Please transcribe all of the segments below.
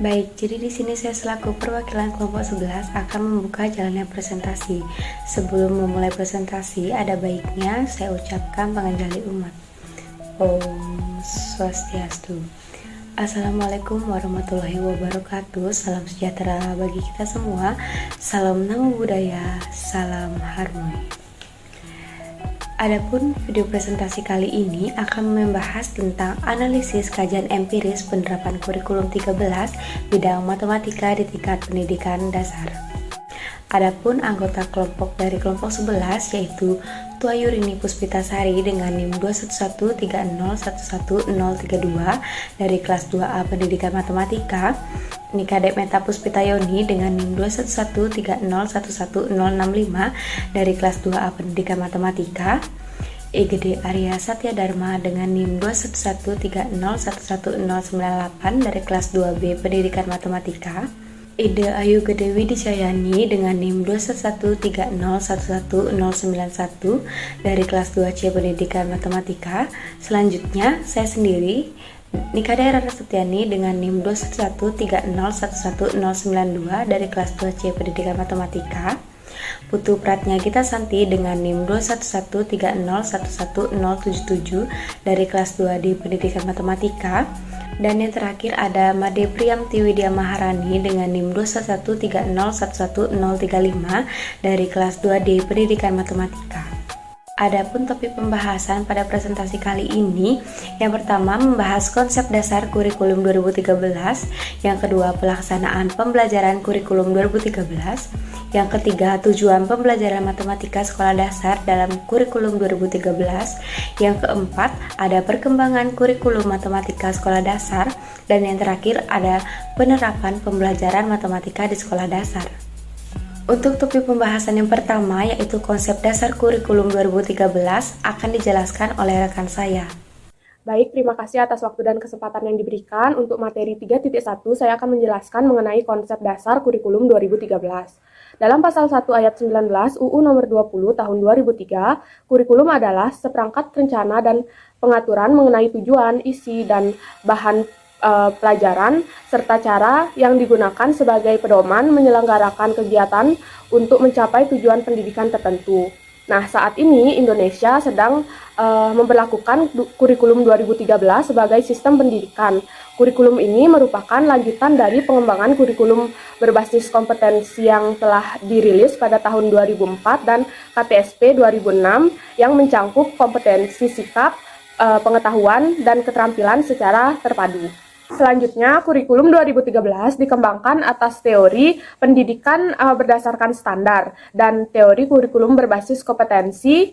Baik, jadi di sini saya selaku perwakilan kelompok 11 akan membuka jalannya presentasi. Sebelum memulai presentasi, ada baiknya saya ucapkan penganjali umat. Om Swastiastu. Assalamualaikum warahmatullahi wabarakatuh. Salam sejahtera bagi kita semua. Salam Namo Buddhaya, salam harmoni. Adapun video presentasi kali ini akan membahas tentang analisis kajian empiris penerapan kurikulum 13 bidang matematika di tingkat pendidikan dasar. Adapun anggota kelompok dari kelompok 11 yaitu Tua Yurini Puspitasari dengan NIM 21130111032 dari kelas 2A Pendidikan Matematika, Nikadep Meta Puspitayoni dengan NIM 21130111065 dari kelas 2A Pendidikan Matematika, Igede Arya Satya Dharma dengan NIM 21130111098 dari kelas 2B Pendidikan Matematika, Ide Ayu Gede Widicayani dengan NIM 21130111091 dari kelas 2C Pendidikan Matematika. Selanjutnya, saya sendiri, Nikade Rara Setiani dengan NIM 21130111092 dari kelas 2C Pendidikan Matematika. Putu Pratnya Gita Santi dengan NIM 21130111077 dari kelas 2D Pendidikan Matematika. Dan yang terakhir ada Made Priyamti Widya Maharani dengan NIM 21130111035 dari kelas 2D Pendidikan Matematika. Adapun topik pembahasan pada presentasi kali ini, yang pertama membahas konsep dasar kurikulum 2013, yang kedua pelaksanaan pembelajaran kurikulum 2013, yang ketiga tujuan pembelajaran matematika sekolah dasar dalam kurikulum 2013, yang keempat ada perkembangan kurikulum matematika sekolah dasar, dan yang terakhir ada penerapan pembelajaran matematika di sekolah dasar. Untuk topik pembahasan yang pertama yaitu konsep dasar kurikulum 2013 akan dijelaskan oleh rekan saya. Baik, terima kasih atas waktu dan kesempatan yang diberikan. Untuk materi 3.1 saya akan menjelaskan mengenai konsep dasar kurikulum 2013. Dalam pasal 1 ayat 19 UU nomor 20 tahun 2003, kurikulum adalah seperangkat rencana dan pengaturan mengenai tujuan, isi, dan bahan pelajaran, serta cara yang digunakan sebagai pedoman menyelenggarakan kegiatan untuk mencapai tujuan pendidikan tertentu. Nah, saat ini Indonesia sedang memberlakukan kurikulum 2013 sebagai sistem pendidikan. Kurikulum ini merupakan lanjutan dari pengembangan kurikulum berbasis kompetensi yang telah dirilis pada tahun 2004 dan KTSP 2006 yang mencangkup kompetensi sikap, pengetahuan, dan keterampilan secara terpadu. Selanjutnya, kurikulum 2013 dikembangkan atas teori pendidikan berdasarkan standar dan teori kurikulum berbasis kompetensi,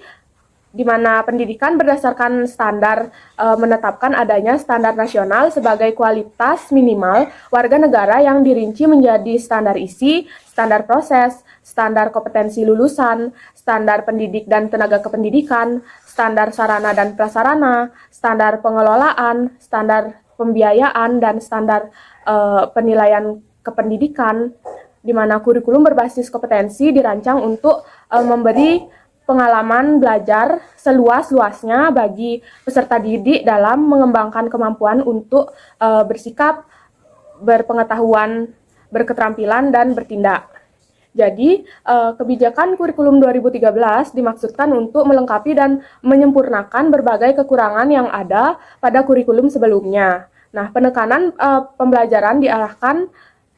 di mana pendidikan berdasarkan standar menetapkan adanya standar nasional sebagai kualitas minimal warga negara yang dirinci menjadi standar isi, standar proses, standar kompetensi lulusan, standar pendidik dan tenaga kependidikan, standar sarana dan prasarana, standar pengelolaan, standar pembiayaan, dan standar penilaian kependidikan, di mana kurikulum berbasis kompetensi dirancang untuk memberi pengalaman belajar seluas-luasnya bagi peserta didik dalam mengembangkan kemampuan untuk bersikap, berpengetahuan, berketerampilan, dan bertindak. Jadi, kebijakan kurikulum 2013 dimaksudkan untuk melengkapi dan menyempurnakan berbagai kekurangan yang ada pada kurikulum sebelumnya. Nah, penekanan pembelajaran diarahkan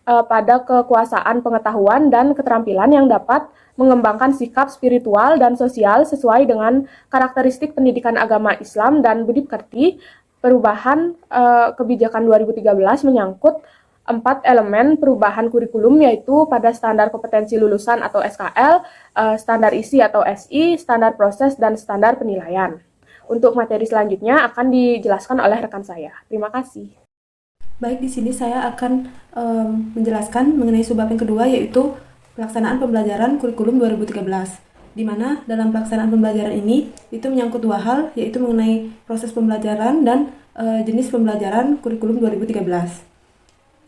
pada kekuasaan pengetahuan dan keterampilan yang dapat mengembangkan sikap spiritual dan sosial sesuai dengan karakteristik pendidikan agama Islam dan budi pekerti. Perubahan kebijakan 2013 menyangkut 4 elemen perubahan kurikulum, yaitu pada standar kompetensi lulusan atau SKL, standar isi atau SI, standar proses, dan standar penilaian. Untuk materi selanjutnya akan dijelaskan oleh rekan saya. Terima kasih. Baik, di sini saya akan menjelaskan mengenai subbab yang kedua, yaitu pelaksanaan pembelajaran kurikulum 2013. Di mana dalam pelaksanaan pembelajaran ini itu menyangkut dua hal, yaitu mengenai proses pembelajaran dan jenis pembelajaran kurikulum 2013.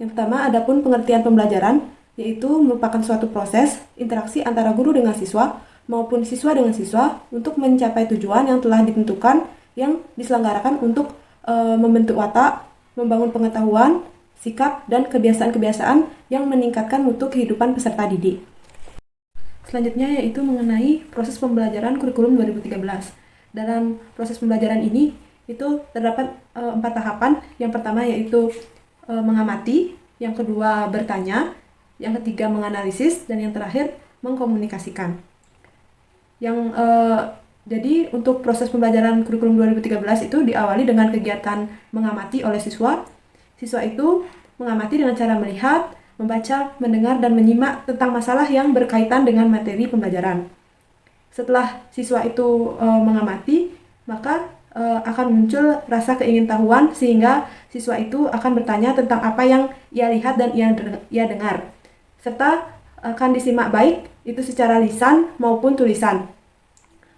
Yang pertama, adapun pengertian pembelajaran, yaitu merupakan suatu proses interaksi antara guru dengan siswa maupun siswa dengan siswa untuk mencapai tujuan yang telah ditentukan yang diselenggarakan untuk membentuk watak, membangun pengetahuan, sikap, dan kebiasaan-kebiasaan yang meningkatkan mutu kehidupan peserta didik. Selanjutnya yaitu mengenai proses pembelajaran kurikulum 2013. Dalam proses pembelajaran ini itu terdapat 4 tahapan. Yang pertama yaitu mengamati, yang kedua bertanya, yang ketiga menganalisis, dan yang terakhir mengkomunikasikan. Jadi untuk proses pembelajaran kurikulum 2013 itu diawali dengan kegiatan mengamati oleh siswa. Siswa itu mengamati dengan cara melihat, membaca, mendengar, dan menyimak tentang masalah yang berkaitan dengan materi pembelajaran. Setelah siswa itu mengamati, maka akan muncul rasa keingintahuan sehingga siswa itu akan bertanya tentang apa yang ia lihat dan ia dengar. Serta akan disimak baik itu secara lisan maupun tulisan.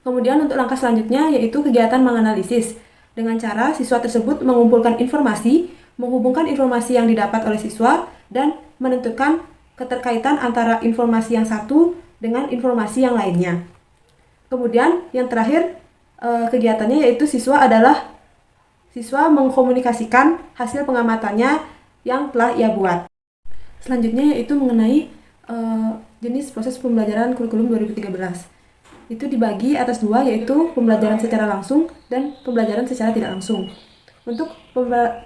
Kemudian untuk langkah selanjutnya yaitu kegiatan menganalisis. Dengan cara siswa tersebut mengumpulkan informasi, menghubungkan informasi yang didapat oleh siswa, dan menentukan keterkaitan antara informasi yang satu dengan informasi yang lainnya. Kemudian yang terakhir kegiatannya yaitu siswa mengkomunikasikan hasil pengamatannya yang telah ia buat. Selanjutnya yaitu mengenai jenis proses pembelajaran kurikulum 2013. Itu dibagi atas 2 yaitu pembelajaran secara langsung dan pembelajaran secara tidak langsung. Untuk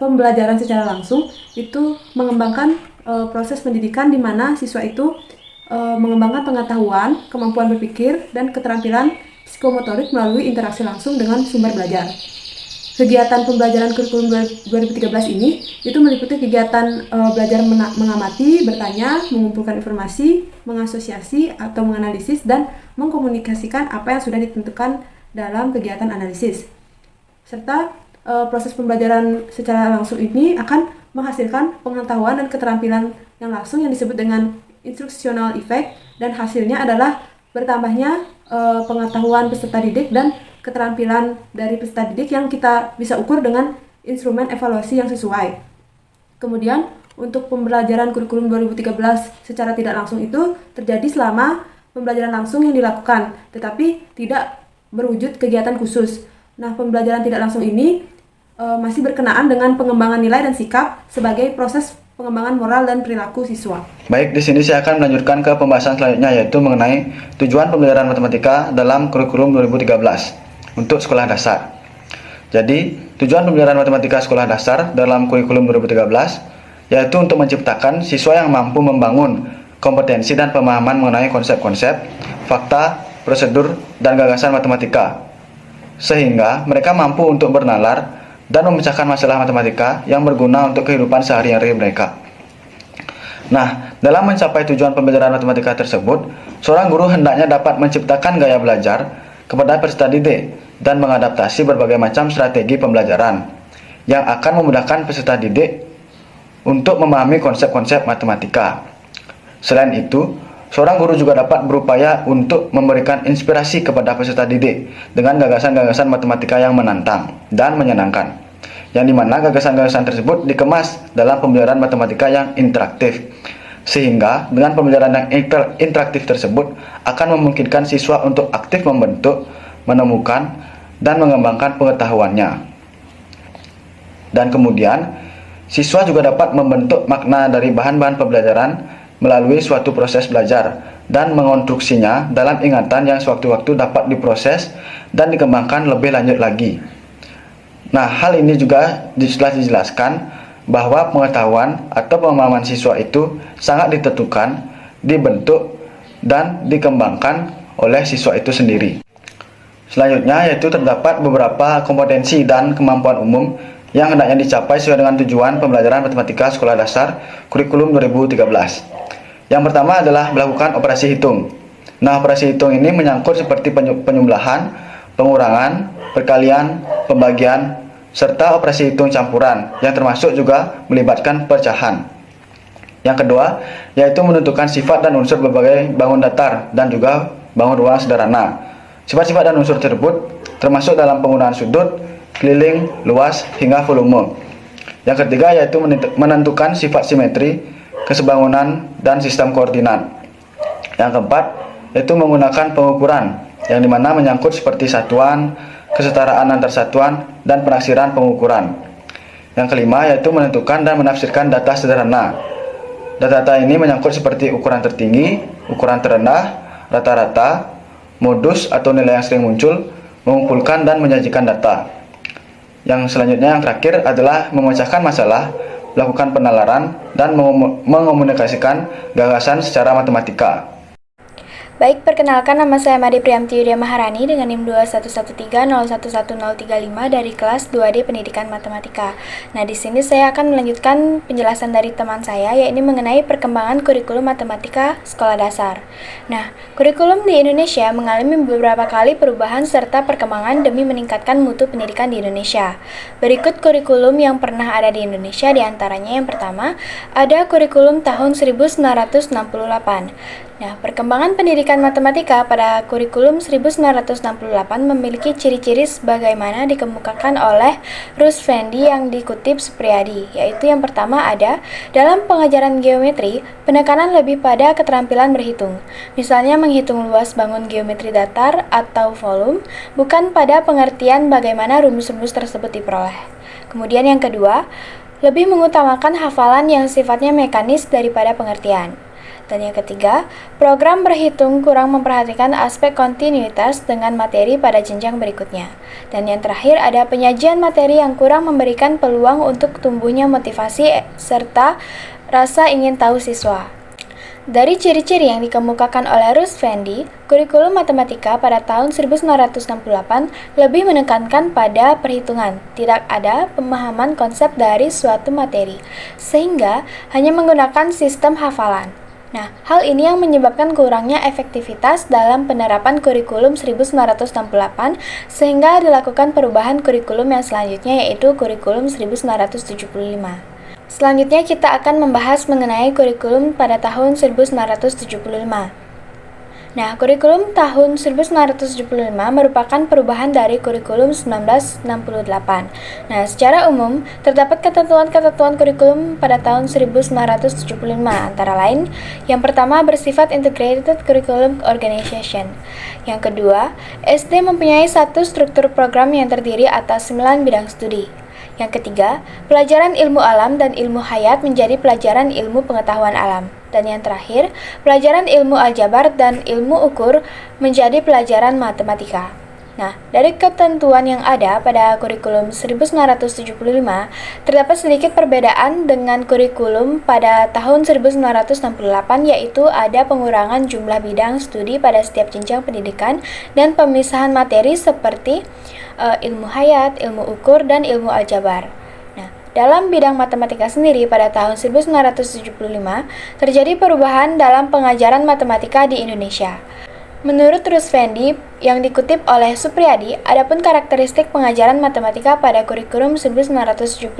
pembelajaran secara langsung itu mengembangkan proses pendidikan di mana siswa itu mengembangkan pengetahuan, kemampuan berpikir, dan keterampilan psikomotorik melalui interaksi langsung dengan sumber belajar. Kegiatan pembelajaran kurikulum 2013 ini itu meliputi kegiatan belajar mengamati, bertanya, mengumpulkan informasi, mengasosiasi atau menganalisis, dan mengkomunikasikan apa yang sudah ditentukan dalam kegiatan analisis. Serta proses pembelajaran secara langsung ini akan menghasilkan pengetahuan dan keterampilan yang langsung yang disebut dengan instructional effect, dan hasilnya adalah bertambahnya pengetahuan peserta didik dan keterampilan dari peserta didik yang kita bisa ukur dengan instrumen evaluasi yang sesuai. Kemudian untuk pembelajaran kurikulum 2013 secara tidak langsung itu terjadi selama pembelajaran langsung yang dilakukan, tetapi tidak berwujud kegiatan khusus. Nah, pembelajaran tidak langsung ini masih berkenaan dengan pengembangan nilai dan sikap sebagai proses pengembangan moral dan perilaku siswa. Baik, di sini saya akan melanjutkan ke pembahasan selanjutnya yaitu mengenai tujuan pembelajaran matematika dalam kurikulum 2013 untuk sekolah dasar. Jadi, tujuan pembelajaran matematika sekolah dasar dalam kurikulum 2013 yaitu untuk menciptakan siswa yang mampu membangun kompetensi dan pemahaman mengenai konsep-konsep, fakta, prosedur, dan gagasan matematika, sehingga mereka mampu untuk bernalar dan memecahkan masalah matematika yang berguna untuk kehidupan sehari-hari mereka. Nah, dalam mencapai tujuan pembelajaran matematika tersebut, seorang guru hendaknya dapat menciptakan gaya belajar kepada peserta didik dan mengadaptasi berbagai macam strategi pembelajaran yang akan memudahkan peserta didik untuk memahami konsep-konsep matematika. Selain itu, seorang guru juga dapat berupaya untuk memberikan inspirasi kepada peserta didik dengan gagasan-gagasan matematika yang menantang dan menyenangkan, yang dimana gagasan-gagasan tersebut dikemas dalam pembelajaran matematika yang interaktif, sehingga dengan pembelajaran yang interaktif tersebut akan memungkinkan siswa untuk aktif membentuk, menemukan, dan mengembangkan pengetahuannya. Dan kemudian, siswa juga dapat membentuk makna dari bahan-bahan pembelajaran melalui suatu proses belajar dan mengonstruksinya dalam ingatan yang sewaktu-waktu dapat diproses dan dikembangkan lebih lanjut lagi. Nah, hal ini juga telah dijelaskan bahwa pengetahuan atau pemahaman siswa itu sangat ditentukan, dibentuk, dan dikembangkan oleh siswa itu sendiri. Selanjutnya yaitu terdapat beberapa kompetensi dan kemampuan umum yang hendaknya dicapai sesuai dengan tujuan pembelajaran matematika sekolah dasar kurikulum 2013. Yang pertama adalah melakukan operasi hitung. Nah, operasi hitung ini menyangkut seperti penyembelahan, pengurangan, perkalian, pembagian, serta operasi hitung campuran yang termasuk juga melibatkan pecahan. Yang kedua, yaitu menentukan sifat dan unsur berbagai bangun datar dan juga bangun ruang sederhana. Sifat-sifat dan unsur tersebut termasuk dalam penggunaan sudut, keliling, luas, hingga volume. Yang ketiga, yaitu menentukan sifat simetri, kesebangunan, dan sistem koordinat. Yang keempat, yaitu menggunakan pengukuran, yang dimana menyangkut seperti satuan, kesetaraan antar satuan, dan penaksiran pengukuran. Yang kelima yaitu menentukan dan menafsirkan data sederhana. Data-data ini menyangkut seperti ukuran tertinggi, ukuran terendah, rata-rata, modus atau nilai yang sering muncul, mengumpulkan dan menyajikan data. Yang selanjutnya yang terakhir adalah memecahkan masalah, melakukan penalaran, dan mengomunikasikan gagasan secara matematika. Baik, perkenalkan nama saya Made Priamti Yudia Maharani dengan NIM 21130111035 dari kelas 2D Pendidikan Matematika. Nah, di sini saya akan melanjutkan penjelasan dari teman saya, yaitu mengenai perkembangan kurikulum matematika sekolah dasar. Nah, kurikulum di Indonesia mengalami beberapa kali perubahan serta perkembangan demi meningkatkan mutu pendidikan di Indonesia. Berikut kurikulum yang pernah ada di Indonesia, diantaranya yang pertama, ada kurikulum tahun 1968. Nah, perkembangan pendidikan matematika pada kurikulum 1968 memiliki ciri-ciri sebagaimana dikemukakan oleh Rusvendi yang dikutip Supriyadi, yaitu yang pertama ada, dalam pengajaran geometri, penekanan lebih pada keterampilan berhitung, misalnya menghitung luas bangun geometri datar atau volume, bukan pada pengertian bagaimana rumus-rumus tersebut diperoleh. Kemudian yang kedua, lebih mengutamakan hafalan yang sifatnya mekanis daripada pengertian. Dan yang ketiga, program berhitung kurang memperhatikan aspek kontinuitas dengan materi pada jenjang berikutnya. Dan yang terakhir ada penyajian materi yang kurang memberikan peluang untuk tumbuhnya motivasi serta rasa ingin tahu siswa. Dari ciri-ciri yang dikemukakan oleh Rusvendi, kurikulum matematika pada tahun 1968 lebih menekankan pada perhitungan, tidak ada pemahaman konsep dari suatu materi, sehingga hanya menggunakan sistem hafalan. Nah, hal ini yang menyebabkan kurangnya efektivitas dalam penerapan kurikulum 1968 sehingga dilakukan perubahan kurikulum yang selanjutnya yaitu kurikulum 1975. Selanjutnya kita akan membahas mengenai kurikulum pada tahun 1975. Nah, kurikulum tahun 1975 merupakan perubahan dari kurikulum 1968. Nah, secara umum, terdapat ketentuan-ketentuan kurikulum pada tahun 1975, antara lain, yang pertama bersifat Integrated Curriculum Organization. Yang kedua, SD mempunyai satu struktur program yang terdiri atas 9 bidang studi. Yang ketiga, pelajaran ilmu alam dan ilmu hayat menjadi pelajaran ilmu pengetahuan alam. Dan yang terakhir, pelajaran ilmu aljabar dan ilmu ukur menjadi pelajaran matematika. Nah, dari ketentuan yang ada pada kurikulum 1975, terdapat sedikit perbedaan dengan kurikulum pada tahun 1968, yaitu ada pengurangan jumlah bidang studi pada setiap jenjang pendidikan dan pemisahan materi seperti ilmu hayat, ilmu ukur, dan ilmu aljabar. Nah, dalam bidang matematika sendiri pada tahun 1975, terjadi perubahan dalam pengajaran matematika di Indonesia. Menurut Rusvendi yang dikutip oleh Supriyadi, adapun karakteristik pengajaran matematika pada kurikulum 1975.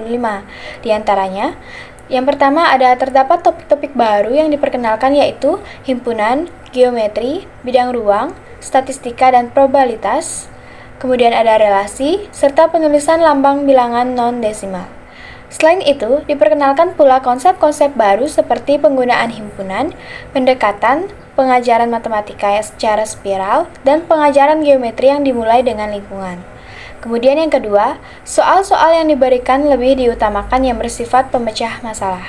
Di antaranya, yang pertama ada terdapat topik-topik baru yang diperkenalkan yaitu himpunan, geometri, bidang ruang, statistika dan probabilitas. Kemudian ada relasi, serta penulisan lambang bilangan non-desimal. Selain itu, diperkenalkan pula konsep-konsep baru seperti penggunaan himpunan, pendekatan, pengajaran matematika secara spiral, dan pengajaran geometri yang dimulai dengan lingkungan. Kemudian yang kedua, soal-soal yang diberikan lebih diutamakan yang bersifat pemecah masalah.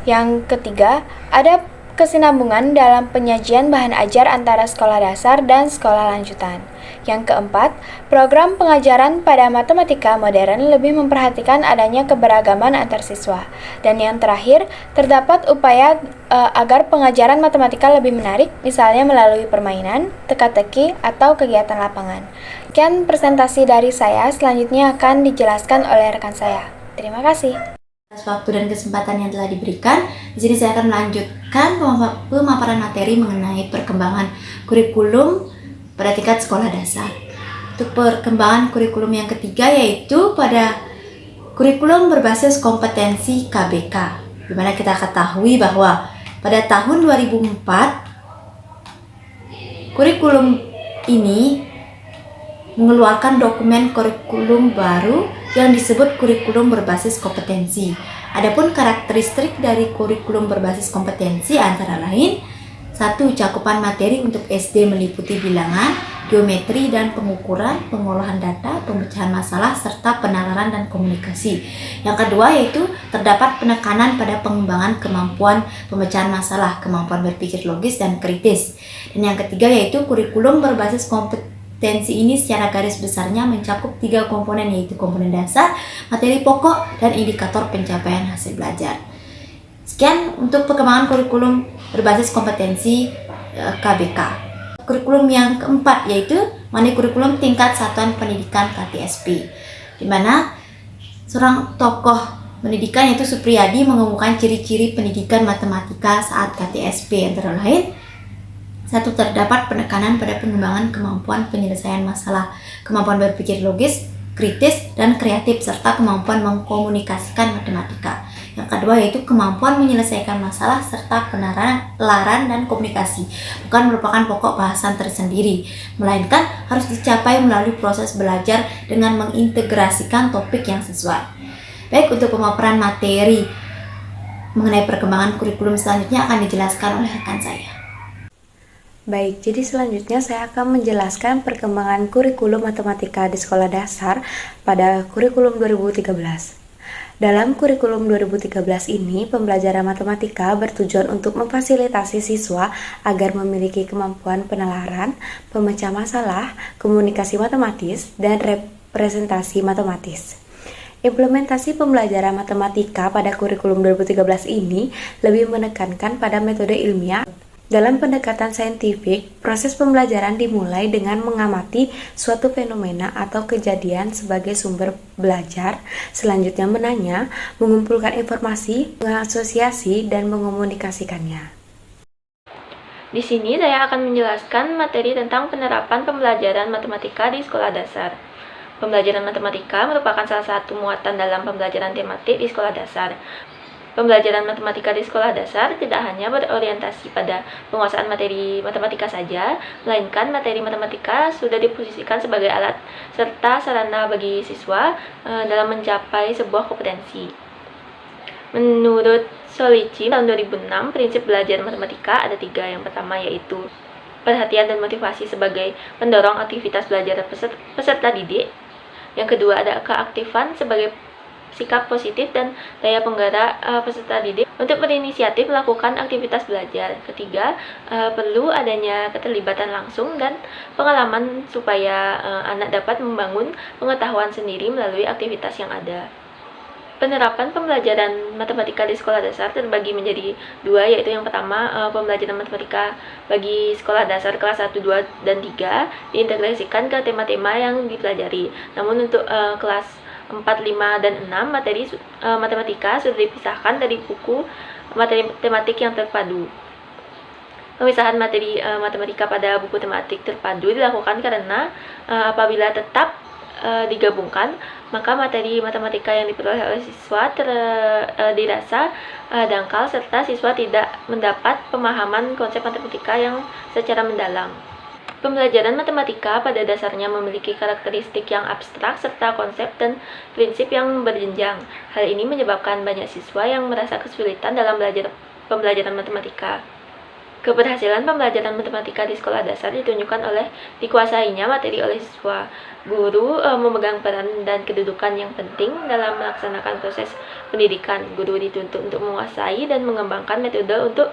Yang ketiga, ada kesinambungan dalam penyajian bahan ajar antara sekolah dasar dan sekolah lanjutan. Yang keempat, program pengajaran pada matematika modern lebih memperhatikan adanya keberagaman antar siswa. Dan yang terakhir, terdapat upaya agar pengajaran matematika lebih menarik, misalnya melalui permainan, teka-teki, atau kegiatan lapangan. Sekian presentasi dari saya, selanjutnya akan dijelaskan oleh rekan saya. Terima kasih. Atas waktu dan kesempatan yang telah diberikan, di sini saya akan melanjutkan pemaparan materi mengenai perkembangan kurikulum pada tingkat sekolah dasar. Untuk perkembangan kurikulum yang ketiga yaitu pada kurikulum berbasis kompetensi KBK, di mana kita ketahui bahwa pada tahun 2004 kurikulum ini mengeluarkan dokumen kurikulum baru yang disebut kurikulum berbasis kompetensi. Adapun karakteristik dari kurikulum berbasis kompetensi antara lain: 1. Cakupan materi untuk SD meliputi bilangan, geometri dan pengukuran, pengolahan data, pemecahan masalah, serta penalaran dan komunikasi. Yang kedua yaitu terdapat penekanan pada pengembangan kemampuan pemecahan masalah, kemampuan berpikir logis dan kritis. Dan yang ketiga yaitu kurikulum berbasis kompetensi ini secara garis besarnya mencakup 3 komponen, yaitu komponen dasar, materi pokok, dan indikator pencapaian hasil belajar. Sekian untuk perkembangan kurikulum berbasis kompetensi KBK. Kurikulum yang keempat yaitu mengenai kurikulum tingkat satuan pendidikan KTSP, di mana seorang tokoh pendidikan yaitu Supriyadi mengemukakan ciri-ciri pendidikan matematika saat KTSP, antara lain: 1. Terdapat penekanan pada pengembangan kemampuan penyelesaian masalah, kemampuan berpikir logis, kritis, dan kreatif, serta kemampuan mengkomunikasikan matematika. Yang kedua yaitu kemampuan menyelesaikan masalah serta penalaran dan komunikasi bukan merupakan pokok bahasan tersendiri, melainkan harus dicapai melalui proses belajar dengan mengintegrasikan topik yang sesuai. Baik, untuk pemaparan materi mengenai perkembangan kurikulum selanjutnya akan dijelaskan oleh rekan saya. Baik, jadi selanjutnya saya akan menjelaskan perkembangan kurikulum matematika di sekolah dasar pada kurikulum 2013. Dalam kurikulum 2013 ini, pembelajaran matematika bertujuan untuk memfasilitasi siswa agar memiliki kemampuan penalaran, pemecah masalah, komunikasi matematis, dan representasi matematis. Implementasi pembelajaran matematika pada kurikulum 2013 ini lebih menekankan pada metode ilmiah. Dalam pendekatan saintifik, proses pembelajaran dimulai dengan mengamati suatu fenomena atau kejadian sebagai sumber belajar, selanjutnya menanya, mengumpulkan informasi, mengasosiasi, dan mengomunikasikannya. Di sini saya akan menjelaskan materi tentang penerapan pembelajaran matematika di sekolah dasar. Pembelajaran matematika merupakan salah satu muatan dalam pembelajaran tematik di sekolah dasar. Pembelajaran matematika di sekolah dasar tidak hanya berorientasi pada penguasaan materi matematika saja, melainkan materi matematika sudah diposisikan sebagai alat serta sarana bagi siswa dalam mencapai sebuah kompetensi. Menurut Solici tahun 2006, prinsip belajar matematika ada 3. Yang pertama yaitu perhatian dan motivasi sebagai pendorong aktivitas belajar peserta didik. Yang kedua ada keaktifan sebagai sikap positif dan daya penggerak peserta didik untuk berinisiatif melakukan aktivitas belajar. Ketiga, perlu adanya keterlibatan langsung dan pengalaman supaya anak dapat membangun pengetahuan sendiri melalui aktivitas yang ada. Penerapan pembelajaran matematika di sekolah dasar terbagi menjadi 2, yaitu yang pertama, pembelajaran matematika bagi sekolah dasar kelas 1, 2, dan 3 diintegrasikan ke tema-tema yang dipelajari. Namun untuk kelas 4, 5, dan 6 materi matematika sudah dipisahkan dari buku materi tematik yang terpadu. Pemisahan materi matematika pada buku tematik terpadu dilakukan karena apabila tetap digabungkan, maka materi matematika yang diperoleh oleh siswa dirasa dangkal serta siswa tidak mendapat pemahaman konsep matematika yang secara mendalam. Pembelajaran matematika pada dasarnya memiliki karakteristik yang abstrak serta konsep dan prinsip yang berjenjang. Hal ini menyebabkan banyak siswa yang merasa kesulitan dalam pembelajaran matematika. Keberhasilan pembelajaran matematika di sekolah dasar ditunjukkan oleh dikuasainya materi oleh siswa. Guru memegang peran dan kedudukan yang penting dalam melaksanakan proses pendidikan. Guru dituntut untuk menguasai dan mengembangkan metode untuk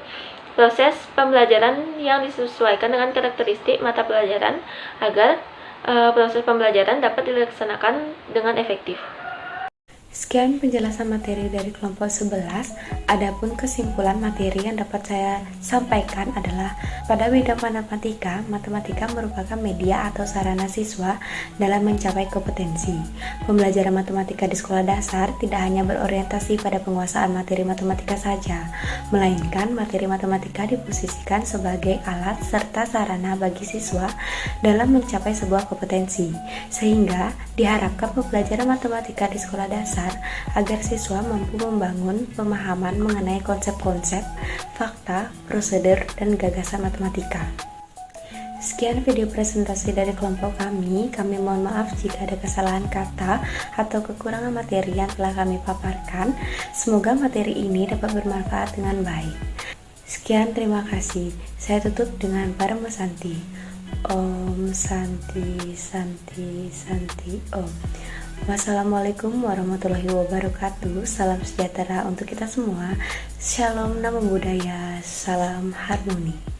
proses pembelajaran yang disesuaikan dengan karakteristik mata pelajaran agar proses pembelajaran dapat dilaksanakan dengan efektif. Sekian penjelasan materi dari kelompok 11. Adapun kesimpulan materi yang dapat saya sampaikan adalah pada bidang matematika merupakan media atau sarana siswa dalam mencapai kompetensi. Pembelajaran matematika di sekolah dasar tidak hanya berorientasi pada penguasaan materi matematika saja, melainkan materi matematika diposisikan sebagai alat serta sarana bagi siswa dalam mencapai sebuah kompetensi, sehingga diharapkan pembelajaran matematika di sekolah dasar agar siswa mampu membangun pemahaman mengenai konsep-konsep, fakta, prosedur, dan gagasan matematika. Sekian video presentasi dari kelompok kami. Kami mohon maaf jika ada kesalahan kata atau kekurangan materi yang telah kami paparkan. Semoga materi ini dapat bermanfaat dengan baik. Sekian, terima kasih. Saya tutup dengan Parma Santi. Om Santi Santi Santi Om. Wassalamualaikum warahmatullahi wabarakatuh. Salam sejahtera untuk kita semua. Shalom, namo buddhaya, salam harmoni.